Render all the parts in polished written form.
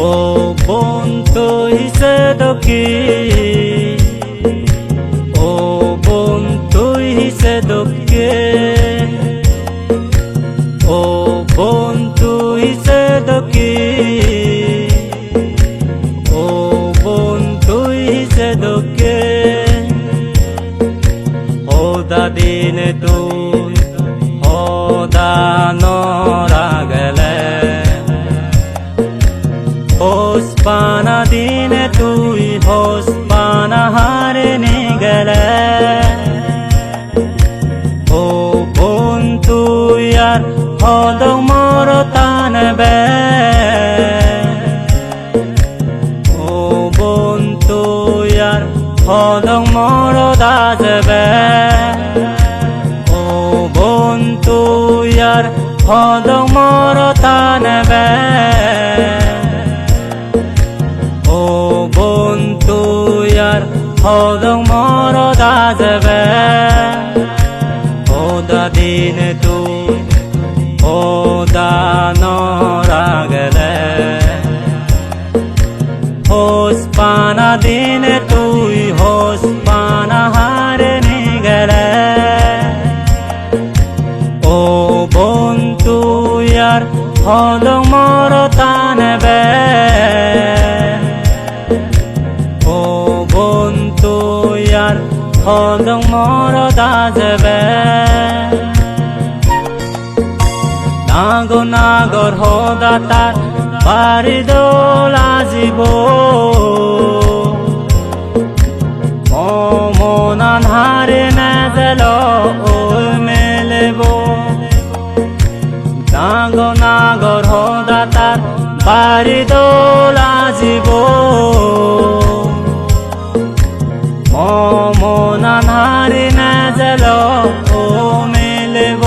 ও বন্ধু হিসেবে কি ও বন্ধু হিসেবে ও বন্ধু হিসেবে কি ও বন্ধু হিসেবে ওদা দিন তুই ওদা নরা গেলে হোস পানা দিন তুই হোস পানা হারে নি গেলে ও বন্ধু আর হদ মর তানবে ও বন্ধু আর হদ মর দাজবে ও বন্ধু আর হদ মর তানবে ও বন্ধু আর হদ মর দাজবে ওদা দিন তুই ওদা নরা গেলে হোস পানা দিন তুই হোস পানা হারে নি গেলে ও বন্ধু আর হদ মর তানবে ও বন্ধু আর হদ মর দাজবে নাগর হদা তার বাড়ি দোলা জীব মনান হারে না গেল ওই মেলেব নাগর হদা তার বাড়ি দোলা জীব মনান হারে না গেল ও মেলেব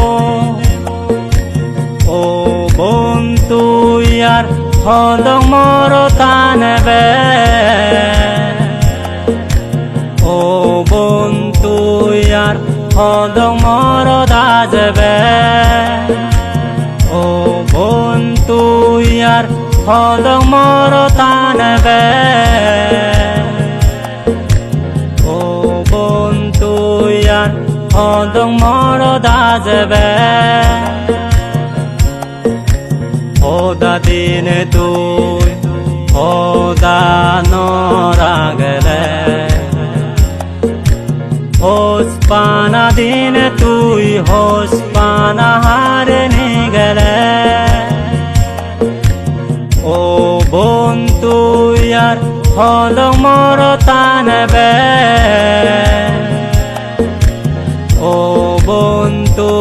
ও বন্ধু আর হদ মর তানবে ও বন্ধু আর হদ মর দাজবে ও বন্ধু আর হদ মর তানবে ও বন্ধু আর হদ মর দাজবে ওদা দিন তুই ওদা নরা গেলে হোস পানা দিন তুই হোস পানা হারে নি গেলে ও বন্ধু আর হদ মর তানবে ও বন্ধু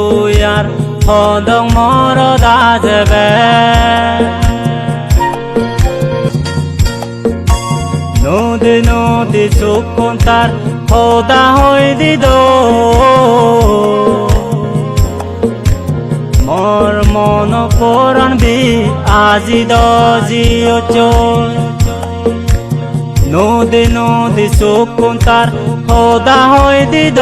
আর হদ মর দাজবে নদী চুকুন তার হদা হই দিদ মর মন পরাণ বি আজি দিও চোর নদী চুকুন তার হদা হই দিদ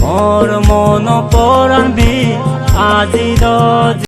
মর মন পরাণ বি আজি